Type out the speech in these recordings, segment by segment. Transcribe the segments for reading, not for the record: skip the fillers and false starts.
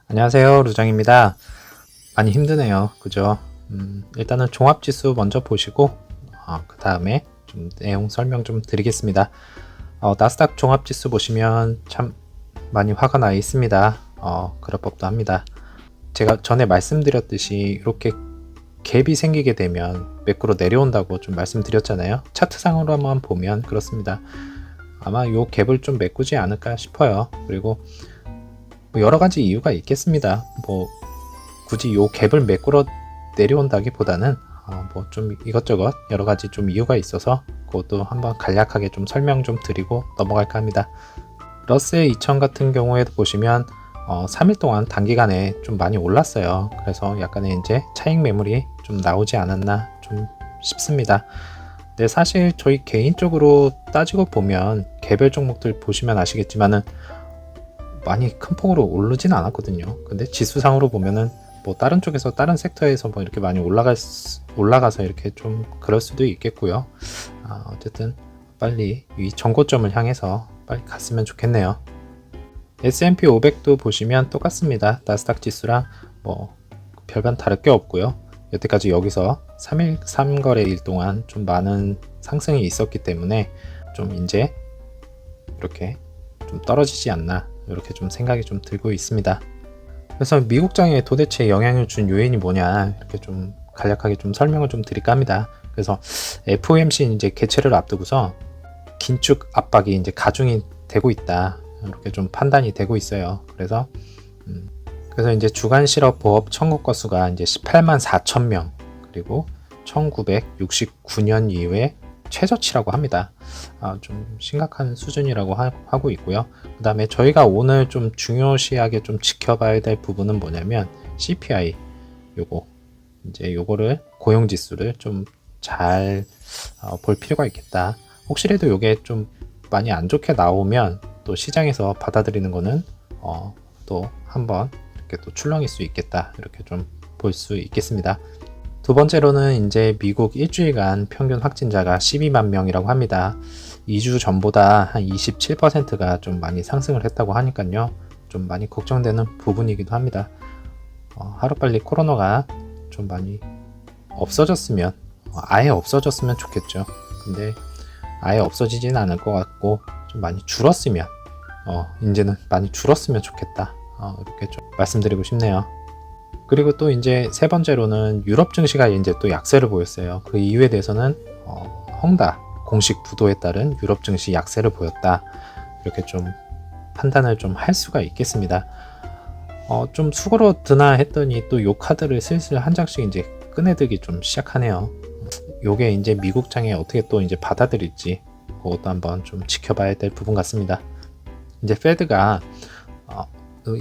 안녕하세요, 루장입니다. 많이 힘드네요, 그죠? 일단은 종합지수 먼저 보시고 그 다음에 좀 내용 설명 좀 드리겠습니다. 나스닥 종합지수 보시면 참 많이 화가 나 있습니다. 그럴 법도 합니다. 제가 전에 말씀드렸듯이 이렇게 갭이 생기게 되면 매크로 내려온다고 좀 말씀드렸잖아요. 차트상으로만 보면 그렇습니다. 아마 이 갭을 좀 메꾸지 않을까 싶어요. 그리고 여러 가지 이유가 있겠습니다. 굳이 요 갭을 메꾸러 내려온다기보다는 좀 이것저것 여러 가지 좀 이유가 있어서 그것도 한번 간략하게 좀 설명 좀 드리고 넘어갈까 합니다. 러셀 2000 같은 경우에도 보시면 3일 동안 단기간에 좀 많이 올랐어요. 그래서 약간의 이제 차익 매물이 좀 나오지 않았나 좀 싶습니다. 근데 사실 저희 개인적으로 따지고 보면 개별 종목들 보시면 아시겠지만은 많이 큰 폭으로 오르진 않았거든요. 근데 지수상으로 보면은 다른 쪽에서 다른 섹터에서 이렇게 많이 올라가서 이렇게 좀 그럴 수도 있겠고요. 어쨌든 빨리 이 정고점을 향해서 빨리 갔으면 좋겠네요. S&P 500도 보시면 똑같습니다. 나스닥 지수랑 별반 다를 게 없고요. 여태까지 여기서 3일 3거래일 동안 좀 많은 상승이 있었기 때문에 좀 이제 이렇게 좀 떨어지지 않나 이렇게 좀 생각이 좀 들고 있습니다. 그래서 미국장에 도대체 영향을 준 요인이 뭐냐 이렇게 좀 간략하게 좀 설명을 좀 드릴까 합니다. 그래서 FOMC 이제 개최를 앞두고서 긴축 압박이 이제 가중이 되고 있다 이렇게 좀 판단이 되고 있어요. 그래서 이제 주간 실업 보험 청구 건수가 이제 18만 4천 명 그리고 1969년 이후에 최저치라고 합니다. 좀 심각한 수준이라고 하고 있고요. 그 다음에 저희가 오늘 좀 중요시하게 좀 지켜봐야 될 부분은 뭐냐면 CPI 요거를 고용지수를 좀 잘 볼 필요가 있겠다. 혹시라도 요게 좀 많이 안 좋게 나오면 또 시장에서 받아들이는 거는 또 한번 이렇게 또 출렁일 수 있겠다. 이렇게 좀 볼 수 있겠습니다. 두 번째로는 이제 미국 일주일간 평균 확진자가 12만 명이라고 합니다. 2주 전보다 한 27%가 좀 많이 상승을 했다고 하니까요. 좀 많이 걱정되는 부분이기도 합니다. 하루빨리 코로나가 좀 많이 없어졌으면, 아예 없어졌으면 좋겠죠. 근데 아예 없어지진 않을 것 같고 좀 많이 줄었으면, 이제는 많이 줄었으면 좋겠다. 이렇게 좀 말씀드리고 싶네요. 그리고 또 이제 세 번째로는 유럽 증시가 이제 또 약세를 보였어요. 그 이유에 대해서는 헝다 공식 부도에 따른 유럽 증시 약세를 보였다. 이렇게 좀 판단을 좀 할 수가 있겠습니다. 좀 수그러드나 했더니 또 요 카드를 슬슬 한 장씩 이제 꺼내들기 좀 시작하네요. 요게 이제 미국장에 어떻게 또 이제 받아들일지 그것도 한번 좀 지켜봐야 될 부분 같습니다. 이제 페드가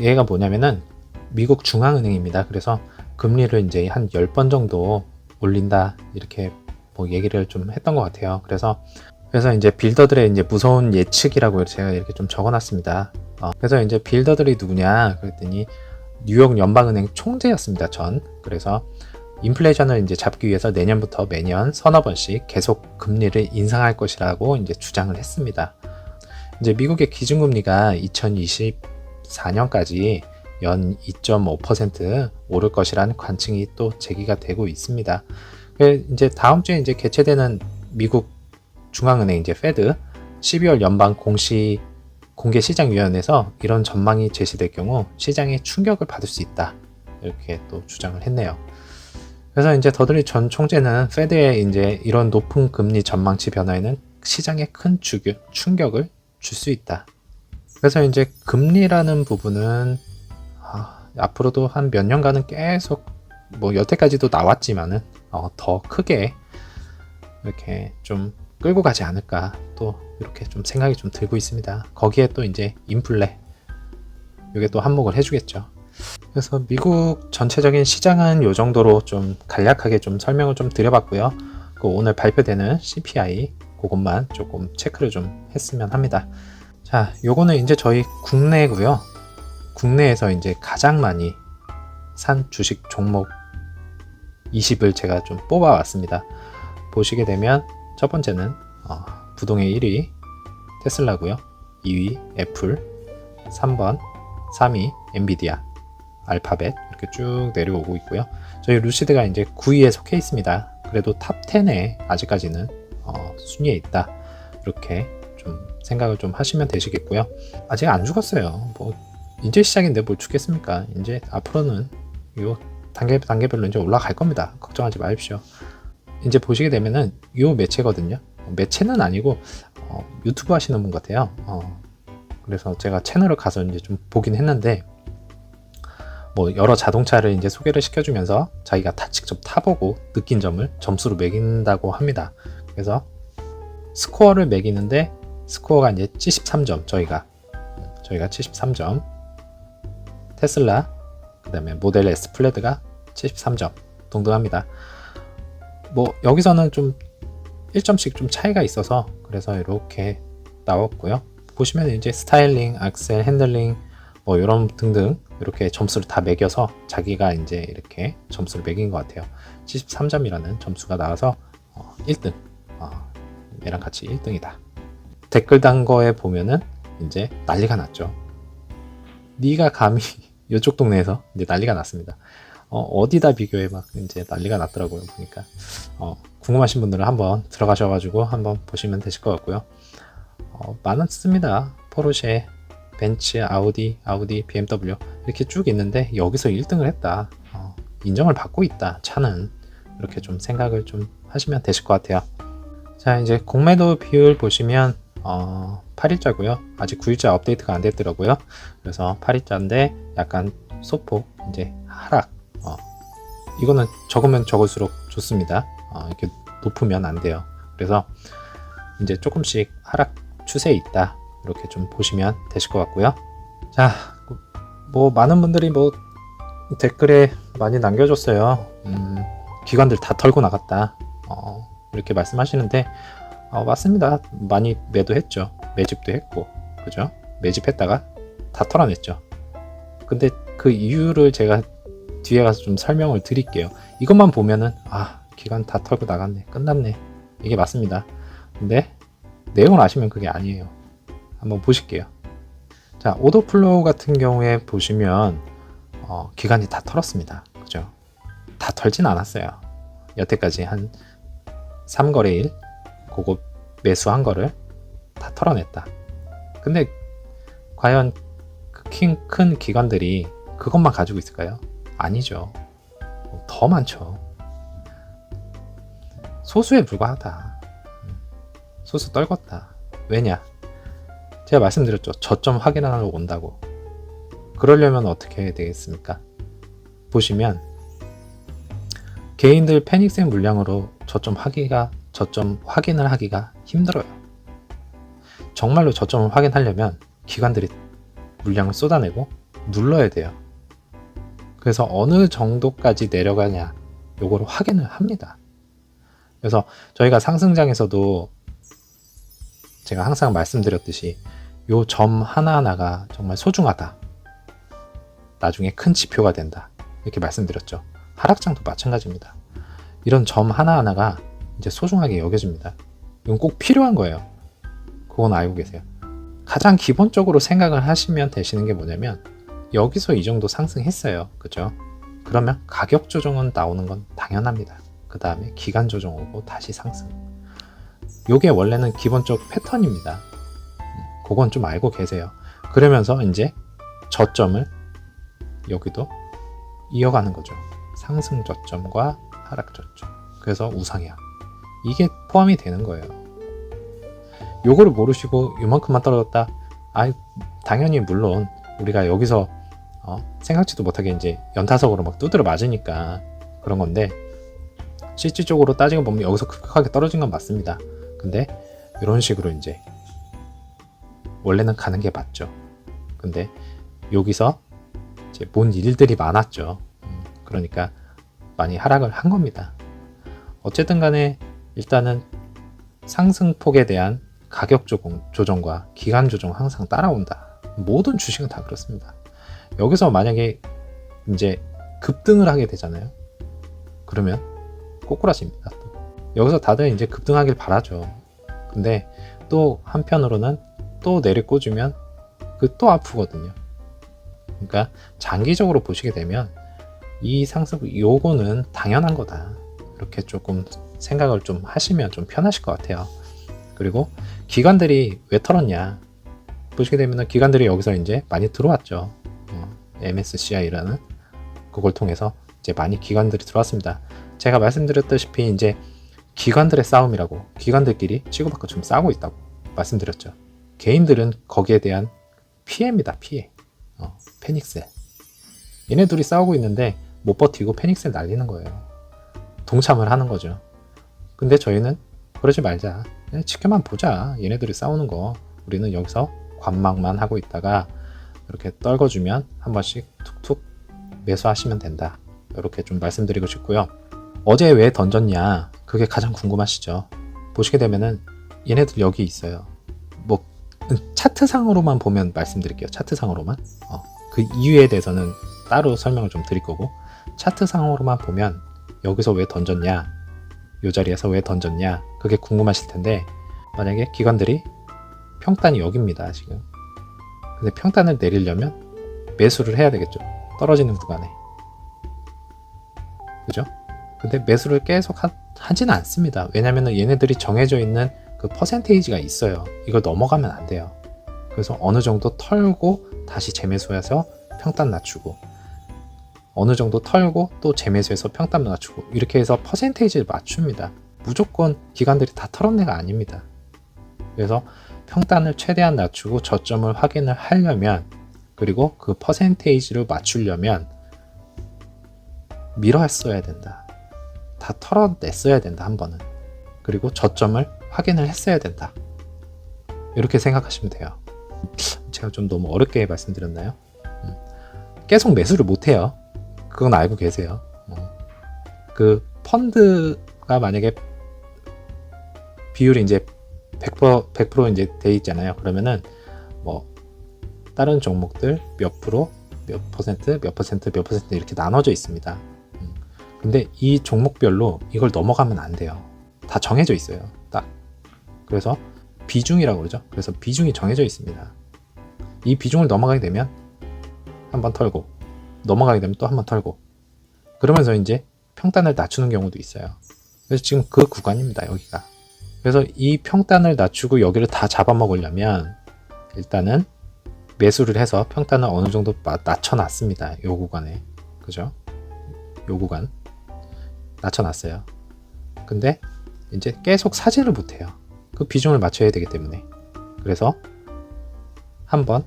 얘가 뭐냐면은 미국 중앙은행입니다. 그래서 금리를 이제 한 10번 정도 올린다 이렇게 얘기를 좀 했던 것 같아요. 그래서 이제 빌더들의 이제 무서운 예측이라고 제가 이렇게 좀 적어놨습니다. 그래서 이제 빌더들이 누구냐 그랬더니 뉴욕 연방은행 총재였습니다. 그래서 인플레이션을 이제 잡기 위해서 내년부터 매년 서너 번씩 계속 금리를 인상할 것이라고 이제 주장을 했습니다. 이제 미국의 기준금리가 2024년까지 연 2.5% 오를 것이라는 관측이 또 제기가 되고 있습니다. 이제 다음 주에 이제 개최되는 미국 중앙은행 이제 페드 12월 연방 공개시장위원회에서 이런 전망이 제시될 경우 시장에 충격을 받을 수 있다 이렇게 또 주장을 했네요. 그래서 이제 더들리 전 총재는 페드의 이제 이런 높은 금리 전망치 변화에는 시장에 큰 충격을 줄 수 있다. 그래서 이제 금리라는 부분은 앞으로도 한 몇 년간은 계속 여태까지도 나왔지만은 더 크게 이렇게 좀 끌고 가지 않을까 또 이렇게 좀 생각이 좀 들고 있습니다. 거기에 또 이제 인플레 이게 또 한몫을 해주겠죠. 그래서 미국 전체적인 시장은 이 정도로 좀 간략하게 좀 설명을 좀 드려봤고요. 그 오늘 발표되는 CPI 그것만 조금 체크를 좀 했으면 합니다. 자, 요거는 이제 저희 국내고요. 국내에서 이제 가장 많이 산 주식 종목 20을 제가 좀 뽑아왔습니다. 보시게 되면 첫 번째는 부동의 1위 테슬라고요. 2위 애플, 3번, 3위 엔비디아, 알파벳 이렇게 쭉 내려오고 있고요. 저희 루시드가 이제 9위에 속해 있습니다. 그래도 탑 10에 아직까지는 순위에 있다. 이렇게 좀 생각을 좀 하시면 되시겠고요. 아직 안 죽었어요. 뭐 이제 시작인데 뭘 죽겠습니까? 이제 앞으로는 요 단계별로 이제 올라갈 겁니다. 걱정하지 마십시오. 이제 보시게 되면은 요 매체거든요. 매체는 아니고 유튜브 하시는 분 같아요. 그래서 제가 채널을 가서 이제 좀 보긴 했는데 뭐 여러 자동차를 이제 소개를 시켜주면서 자기가 다 직접 타보고 느낀 점을 점수로 매긴다고 합니다. 그래서 스코어를 매기는데 스코어가 이제 73점 저희가 73점 테슬라 그 다음에 모델 S 플레드가 73점 동등합니다. 뭐 여기서는 좀 1점씩 좀 차이가 있어서 그래서 이렇게 나왔고요. 보시면 이제 스타일링, 악셀, 핸들링 뭐 이런 등등 이렇게 점수를 다 매겨서 자기가 이제 이렇게 점수를 매긴 것 같아요. 73점이라는 점수가 나와서 1등 얘랑 같이 1등이다. 댓글 단 거에 보면은 이제 난리가 났죠. 네가 감히 이쪽 동네에서 이제 난리가 났습니다. 어디다 비교해 막 이제 난리가 났더라고요. 보니까 궁금하신 분들은 한번 들어가셔가지고 한번 보시면 되실 것 같고요. 많습니다. 포르쉐, 벤츠, 아우디, BMW 이렇게 쭉 있는데 여기서 1등을 했다. 인정을 받고 있다. 차는 이렇게 좀 생각을 좀 하시면 되실 것 같아요. 자, 이제 공매도 비율 보시면 8일자고요. 아직 9일자 업데이트가 안 됐더라고요. 그래서 8일자인데 약간 소폭 이제 하락. 이거는 적으면 적을수록 좋습니다. 이렇게 높으면 안 돼요. 그래서 이제 조금씩 하락 추세에 있다. 이렇게 좀 보시면 되실 것 같고요. 자, 뭐 많은 분들이 뭐 댓글에 많이 남겨줬어요. 기관들 다 털고 나갔다. 이렇게 말씀하시는데 맞습니다. 많이 매도했죠. 매집도 했고, 그죠? 매집했다가 다 털어냈죠. 근데 그 이유를 제가 뒤에 가서 좀 설명을 드릴게요. 이것만 보면은 기관 다 털고 나갔네, 끝났네, 이게 맞습니다. 근데 내용을 아시면 그게 아니에요. 한번 보실게요. 자, 오더플로우 같은 경우에 보시면 기관이 다 털었습니다. 그죠? 다 털진 않았어요. 여태까지 한 3거래일 그거 매수한 거를 다 털어냈다. 근데 과연 그 큰 기관들이 그것만 가지고 있을까요? 아니죠. 더 많죠. 소수에 불과하다. 소수 떨궜다. 왜냐? 제가 말씀드렸죠. 저점 확인하러 온다고. 그러려면 어떻게 해야 되겠습니까? 보시면 개인들 패닉셀 물량으로 저점 확인을 하기가 힘들어요. 정말로 저점을 확인하려면 기관들이 물량을 쏟아내고 눌러야 돼요. 그래서 어느 정도까지 내려가냐 요거를 확인을 합니다. 그래서 저희가 상승장에서도 제가 항상 말씀드렸듯이 요 점 하나하나가 정말 소중하다. 나중에 큰 지표가 된다. 이렇게 말씀드렸죠. 하락장도 마찬가지입니다. 이런 점 하나하나가 이제 소중하게 여겨집니다. 이건 꼭 필요한 거예요. 그건 알고 계세요. 가장 기본적으로 생각을 하시면 되시는 게 뭐냐면 여기서 이 정도 상승했어요. 그죠? 그러면 가격 조정은 나오는 건 당연합니다. 그 다음에 기간 조정 오고 다시 상승. 요게 원래는 기본적 패턴입니다. 그건 좀 알고 계세요. 그러면서 이제 저점을 여기도 이어가는 거죠. 상승 저점과 하락 저점. 그래서 우상향. 이게 포함이 되는 거예요. 요거를 모르시고 요만큼만 떨어졌다. 당연히 물론 우리가 여기서 생각지도 못하게 이제 연타석으로 막 두드려 맞으니까 그런 건데 실질적으로 따지고 보면 여기서 급격하게 떨어진 건 맞습니다. 근데 이런 식으로 이제 원래는 가는 게 맞죠. 근데 여기서 이제 본 일들이 많았죠. 그러니까 많이 하락을 한 겁니다. 어쨌든 간에 일단은 상승폭에 대한 가격 조정과 기간 조정 항상 따라온다. 모든 주식은 다 그렇습니다. 여기서 만약에 이제 급등을 하게 되잖아요. 그러면 꼬꾸라집니다. 여기서 다들 이제 급등하길 바라죠. 근데 또 한편으로는 또 내리꽂으면 또 아프거든요. 그러니까 장기적으로 보시게 되면 이 상승 요거는 당연한 거다. 이렇게 조금 생각을 좀 하시면 좀 편하실 것 같아요. 그리고 기관들이 왜 털었냐 보시게 되면 기관들이 여기서 이제 많이 들어왔죠. MSCI라는 그걸 통해서 이제 많이 기관들이 들어왔습니다. 제가 말씀드렸다시피 이제 기관들의 싸움이라고, 기관들끼리 치고받고 좀 싸우고 있다고 말씀드렸죠. 개인들은 거기에 대한 피해입니다. 피해. 패닉셀. 얘네 둘이 싸우고 있는데 못 버티고 패닉셀 날리는 거예요. 동참을 하는 거죠. 근데 저희는 그러지 말자. 그냥 지켜만 보자. 얘네들이 싸우는 거. 우리는 여기서 관망만 하고 있다가 이렇게 떨궈주면 한 번씩 툭툭 매수하시면 된다. 이렇게 좀 말씀드리고 싶고요. 어제 왜 던졌냐? 그게 가장 궁금하시죠? 보시게 되면은 얘네들 여기 있어요. 뭐 차트상으로만 보면 말씀드릴게요. 차트상으로만. 그 이유에 대해서는 따로 설명을 좀 드릴 거고, 차트상으로만 보면 여기서 왜 던졌냐? 이 자리에서 왜 던졌냐? 그게 궁금하실 텐데, 만약에 기관들이 평단이 여기입니다. 지금. 근데 평단을 내리려면 매수를 해야 되겠죠. 떨어지는 구간에. 그죠? 근데 매수를 계속 하지는 않습니다. 왜냐면은 얘네들이 정해져 있는 그 퍼센테이지가 있어요. 이걸 넘어가면 안 돼요. 그래서 어느 정도 털고 다시 재매수해서 평단 낮추고, 어느 정도 털고 또 재매수해서 평단 낮추고, 이렇게 해서 퍼센테이지를 맞춥니다. 무조건 기관들이 다 털은 애가 아닙니다. 그래서 평단을 최대한 낮추고 저점을 확인을 하려면, 그리고 그 퍼센테이지를 맞추려면 밀어했어야 된다. 다 털어냈어야 된다. 한 번은. 그리고 저점을 확인을 했어야 된다. 이렇게 생각하시면 돼요. 제가 좀 너무 어렵게 말씀드렸나요? 계속 매수를 못해요. 그건 알고 계세요. 그 펀드가 만약에 비율이 이제 100% 이제 돼 있잖아요. 그러면은 뭐 다른 종목들 몇 프로, 몇 퍼센트, 몇 퍼센트, 몇 퍼센트 이렇게 나눠져 있습니다. 근데 이 종목별로 이걸 넘어가면 안 돼요. 다 정해져 있어요. 딱. 그래서 비중이라고 그러죠. 그래서 비중이 정해져 있습니다. 이 비중을 넘어가게 되면 한번 털고, 넘어가게 되면 또 한번 털고, 그러면서 이제 평단을 낮추는 경우도 있어요. 그래서 지금 그 구간입니다. 여기가. 그래서 이 평단을 낮추고 여기를 다 잡아먹으려면 일단은 매수를 해서 평단을 어느 정도 낮춰놨습니다. 요 구간에. 그죠? 요 구간 낮춰놨어요. 근데 이제 계속 사지를 못해요. 그 비중을 맞춰야 되기 때문에. 그래서 한번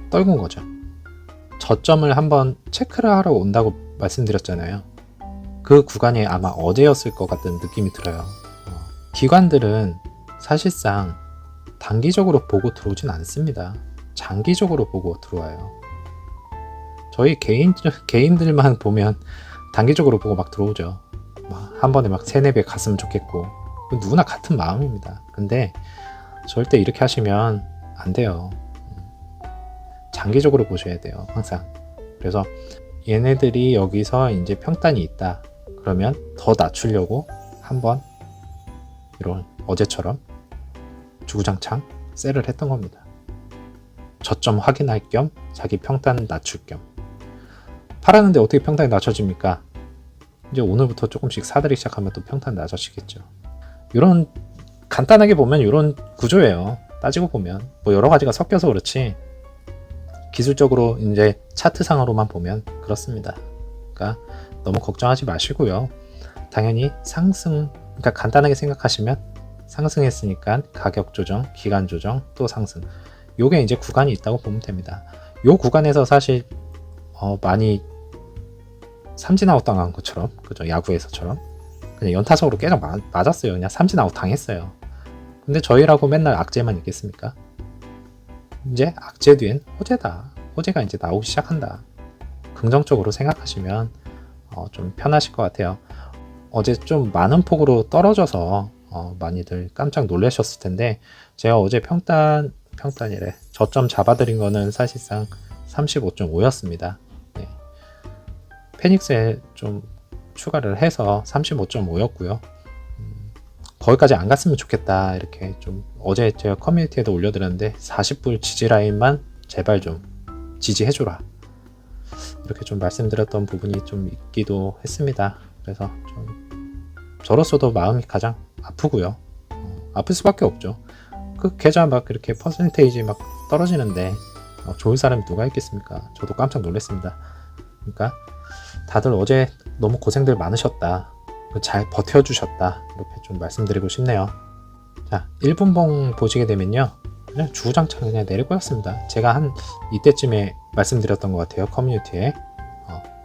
떨군 거죠. 저점을 한번 체크를 하러 온다고 말씀드렸잖아요. 그 구간이 아마 어제였을 것 같은 느낌이 들어요. 기관들은 사실상 단기적으로 보고 들어오진 않습니다. 장기적으로 보고 들어와요. 저희 개인들만 보면 단기적으로 보고 막 들어오죠. 한 번에 막 3-4배 갔으면 좋겠고, 누구나 같은 마음입니다. 근데 절대 이렇게 하시면 안 돼요. 장기적으로 보셔야 돼요. 항상. 그래서 얘네들이 여기서 이제 평단이 있다. 그러면 더 낮추려고 한번 이런 어제처럼 주구장창 셀을 했던 겁니다. 저점 확인할 겸 자기 평단 낮출 겸. 팔았는데 어떻게 평단이 낮춰집니까? 이제 오늘부터 조금씩 사들이기 시작하면 또 평단 낮아지겠죠. 이런 간단하게 보면 이런 구조예요. 따지고 보면 뭐 여러 가지가 섞여서 그렇지 기술적으로 이제 차트상으로만 보면 그렇습니다. 그러니까 너무 걱정하지 마시고요. 당연히 상승, 그러니까 간단하게 생각하시면 상승했으니까 가격 조정, 기간 조정, 또 상승. 요게 이제 구간이 있다고 보면 됩니다. 요 구간에서 사실 많이 삼진아웃 당한 것처럼, 그죠? 야구에서처럼 그냥 연타석으로 계속 맞았어요. 그냥 삼진아웃 당했어요. 근데 저희라고 맨날 악재만 있겠습니까? 이제 악재 뒤엔 호재다. 호재가 이제 나오기 시작한다. 긍정적으로 생각하시면 좀 편하실 것 같아요. 어제 좀 많은 폭으로 떨어져서 많이들 깜짝 놀라셨을 텐데, 제가 어제 평단이래 저점 잡아드린 거는 사실상 35.5였습니다. 네. 페닉스에 좀 추가를 해서 35.5였고요. 거기까지 안 갔으면 좋겠다, 이렇게 좀 어제 제가 커뮤니티에도 올려드렸는데 40불 지지 라인만 제발 좀 지지해줘라, 이렇게 좀 말씀드렸던 부분이 좀 있기도 했습니다. 그래서 좀 저로서도 마음이 가장 아프고요. 아플 수밖에 없죠. 그 계좌 막 이렇게 퍼센테이지 막 떨어지는데 좋을 사람이 누가 있겠습니까? 저도 깜짝 놀랐습니다. 그러니까 다들 어제 너무 고생들 많으셨다, 잘 버텨주셨다, 이렇게 좀 말씀드리고 싶네요. 자, 1분봉 보시게 되면요, 그냥 주구장창 그냥 내려보였습니다. 제가 한 이때쯤에 말씀드렸던 것 같아요, 커뮤니티에.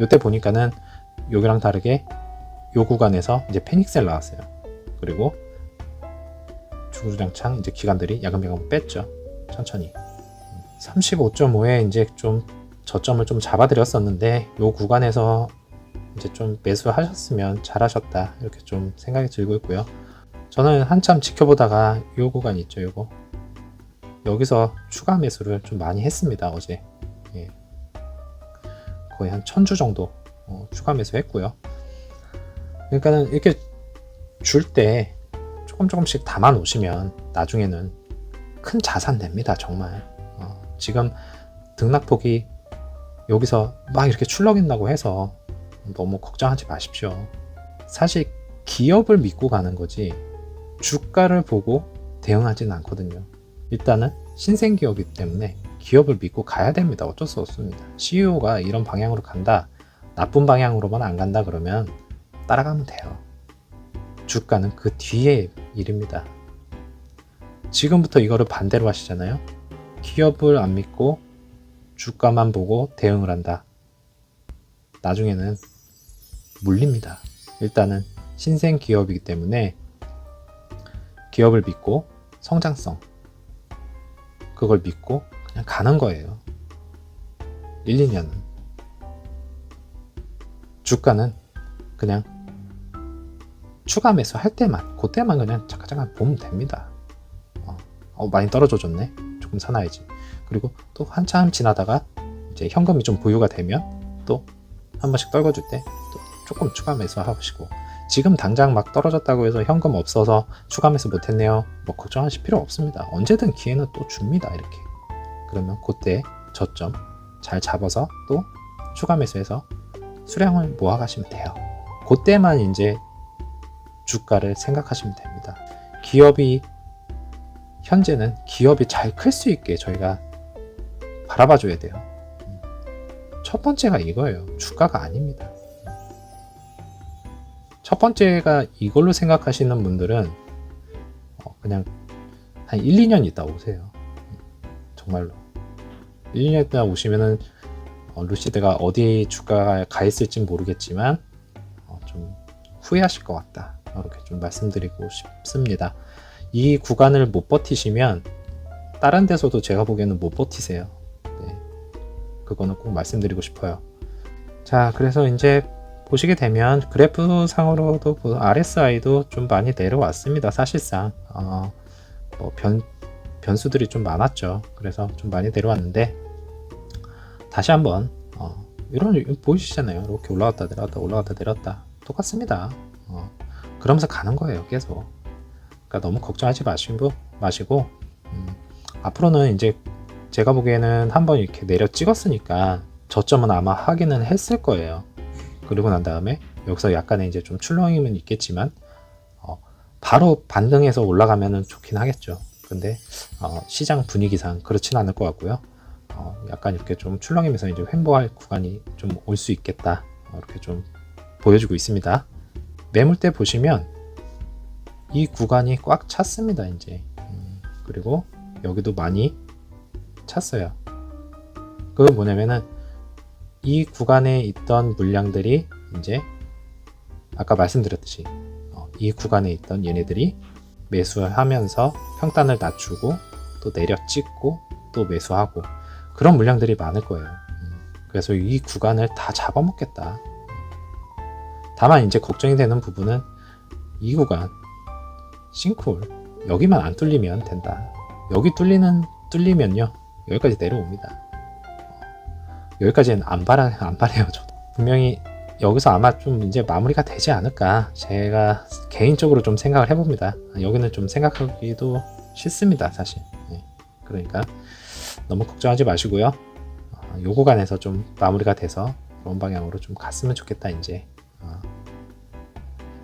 요때 보니까는 여기랑 다르게 요 구간에서 이제 페닉셀 나왔어요. 그리고 주구장창 이제 기관들이 야금야금 뺐죠. 천천히 35.5에 이제 좀 저점을 좀 잡아드렸었는데, 요 구간에서 이제 좀 매수하셨으면 잘하셨다, 이렇게 좀 생각이 들고 있고요. 저는 한참 지켜보다가 요 구간 있죠, 요거 여기서 추가 매수를 좀 많이 했습니다. 어제 거의 한 1000주 정도 추가 매수했고요. 그러니까는 이렇게 줄 때 조금씩 담아 놓으시면 나중에는 큰 자산 됩니다. 정말 지금 등락폭이 여기서 막 이렇게 출렁인다고 해서 너무 걱정하지 마십시오. 사실 기업을 믿고 가는 거지 주가를 보고 대응하지는 않거든요. 일단은 신생기업이기 때문에 기업을 믿고 가야 됩니다. 어쩔 수 없습니다. CEO가 이런 방향으로 간다, 나쁜 방향으로만 안 간다 그러면 따라가면 돼요. 주가는 그 뒤에 일입니다. 지금부터 이거를 반대로 하시잖아요. 기업을 안 믿고 주가만 보고 대응을 한다. 나중에는 물립니다. 일단은 신생 기업이기 때문에 기업을 믿고 성장성, 그걸 믿고 그냥 가는 거예요. 1, 2년은. 주가는 그냥 추가 매수 할 때만, 그때만 그냥 잠깐 보면 됩니다. 많이 떨어져줬네, 조금 사놔야지. 그리고 또 한참 지나다가 이제 현금이 좀 보유가 되면 또 한 번씩 떨궈줄 때 또 조금 추가 매수 하시고, 지금 당장 막 떨어졌다고 해서 현금 없어서 추가 매수 못했네요, 뭐 걱정하실 필요 없습니다. 언제든 기회는 또 줍니다. 이렇게 그러면 그때 저점 잘 잡아서 또 추가 매수해서 수량을 모아 가시면 돼요. 그때만 이제 주가를 생각하시면 됩니다. 기업이, 현재는 기업이 잘 클 수 있게 저희가 바라봐 줘야 돼요. 첫 번째가 이거예요. 주가가 아닙니다. 첫 번째가 이걸로 생각하시는 분들은 그냥 한 1, 2년 있다 오세요. 정말로 1, 2년 있다 오시면은 루시드가 어디 주가가 가 있을지 모르겠지만 좀 후회하실 것 같다, 이렇게 좀 말씀드리고 싶습니다. 이 구간을 못 버티시면 다른 데서도 제가 보기에는 못 버티세요. 네, 그거는 꼭 말씀드리고 싶어요. 자, 그래서 이제 보시게 되면 그래프 상으로도 RSI도 좀 많이 내려왔습니다. 사실상 뭐 변수들이 좀 많았죠. 그래서 좀 많이 내려왔는데, 다시 한번 이런 보이시잖아요. 이렇게 올라갔다 내려갔다 올라갔다 내렸다 똑같습니다. 그러면서 가는 거예요, 계속. 그러니까 너무 걱정하지 마시고 앞으로는 이제 제가 보기에는 한번 이렇게 내려 찍었으니까 저점은 아마 확인은 했을 거예요. 그리고 난 다음에 여기서 약간의 이제 좀 출렁임은 있겠지만 바로 반등해서 올라가면은 좋긴 하겠죠. 근데 시장 분위기상 그렇진 않을 것 같고요. 약간 이렇게 좀 출렁이면서 이제 횡보할 구간이 좀 올 수 있겠다, 이렇게 좀 보여주고 있습니다. 매물대 보시면 이 구간이 꽉 찼습니다. 이제 그리고 여기도 많이 찼어요. 그건 뭐냐면은 이 구간에 있던 물량들이 이제 아까 말씀드렸듯이 이 구간에 있던 얘네들이 매수하면서 평단을 낮추고 또 내려 찍고 또 매수하고, 그런 물량들이 많을 거예요. 그래서 이 구간을 다 잡아먹겠다. 다만 이제 걱정이 되는 부분은 이 구간 싱크홀 여기만 안 뚫리면 된다. 여기 뚫리면요 여기까지 내려옵니다. 여기까지는 안 바래요. 저도 분명히 여기서 아마 좀 이제 마무리가 되지 않을까 제가 개인적으로 좀 생각을 해봅니다. 여기는 좀 생각하기도 싫습니다 사실. 그러니까 너무 걱정하지 마시고요. 요 구간에서 좀 마무리가 돼서 그런 방향으로 좀 갔으면 좋겠다. 이제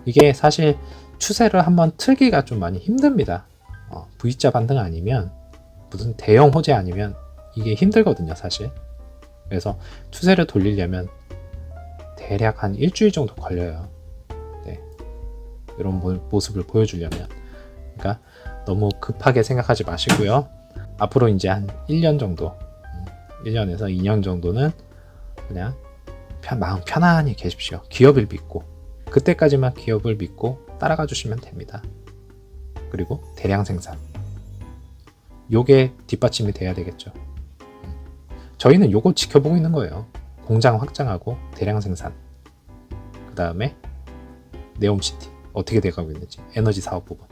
이게 사실 추세를 한번 틀기가 좀 많이 힘듭니다. V자 반등 아니면 무슨 대형 호재 아니면 이게 힘들거든요 사실. 그래서 추세를 돌리려면 대략 한 일주일 정도 걸려요. 네. 이런 모습을 보여주려면. 그러니까 너무 급하게 생각하지 마시고요. 앞으로 이제 한 1년 정도 1년에서 2년 정도는 그냥 마음 편안히 계십시오. 기업을 믿고 그때까지만 기업을 믿고 따라가 주시면 됩니다. 그리고 대량 생산 요게 뒷받침이 돼야 되겠죠. 저희는 요거 지켜보고 있는 거예요. 공장 확장하고 대량 생산, 그 다음에 네옴시티 어떻게 돼가고 있는지, 에너지 사업 부분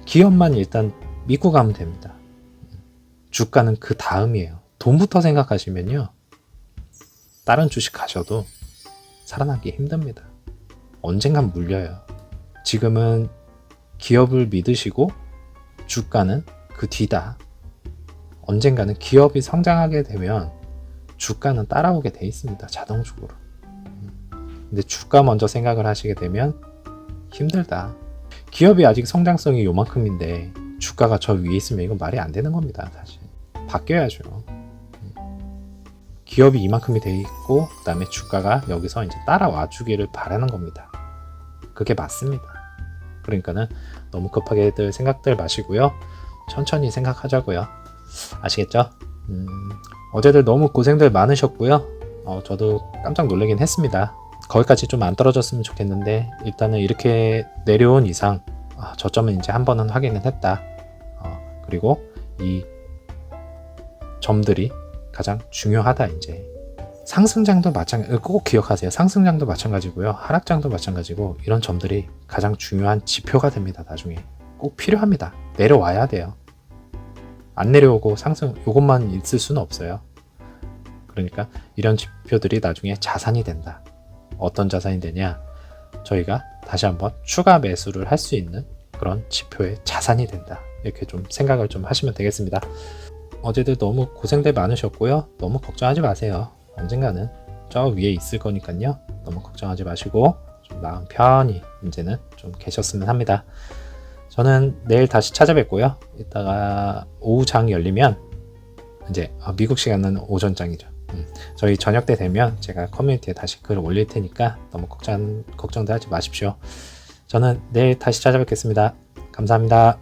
기업만 일단 믿고 가면 됩니다. 주가는 그 다음이에요. 돈부터 생각하시면요 다른 주식 가셔도 살아나기 힘듭니다. 언젠간 물려요. 지금은 기업을 믿으시고 주가는 그 뒤다. 언젠가는 기업이 성장하게 되면 주가는 따라오게 돼 있습니다. 자동적으로. 근데 주가 먼저 생각을 하시게 되면 힘들다. 기업이 아직 성장성이 요만큼인데 주가가 저 위에 있으면 이건 말이 안 되는 겁니다. 사실 바뀌어야죠. 기업이 이만큼이 돼 있고 그 다음에 주가가 여기서 이제 따라와 주기를 바라는 겁니다. 그게 맞습니다. 그러니까는 너무 급하게들 생각들 마시고요. 천천히 생각하자고요. 아시겠죠? 어제들 너무 고생들 많으셨고요. 저도 깜짝 놀라긴 했습니다. 거기까지 좀 안 떨어졌으면 좋겠는데 일단은 이렇게 내려온 이상 저점은 이제 한 번은 확인을 했다. 그리고 이 점들이 가장 중요하다. 이제 상승장도 꼭 기억하세요. 상승장도 마찬가지고요. 하락장도 마찬가지고 이런 점들이 가장 중요한 지표가 됩니다. 나중에 꼭 필요합니다. 내려와야 돼요. 안 내려오고 상승 요것만 있을 수는 없어요. 그러니까 이런 지표들이 나중에 자산이 된다. 어떤 자산이 되냐? 저희가 다시 한번 추가 매수를 할 수 있는 그런 지표의 자산이 된다. 이렇게 좀 생각을 좀 하시면 되겠습니다. 어제들 너무 고생들 많으셨고요. 너무 걱정하지 마세요. 언젠가는 저 위에 있을 거니까요. 너무 걱정하지 마시고 좀 마음 편히 이제는 좀 계셨으면 합니다. 저는 내일 다시 찾아뵙고요. 이따가 오후장 열리면 이제 미국 시간은 오전장이죠. 저희 저녁 때 되면 제가 커뮤니티에 다시 글을 올릴 테니까 너무 걱정들 하지 마십시오. 저는 내일 다시 찾아뵙겠습니다. 감사합니다.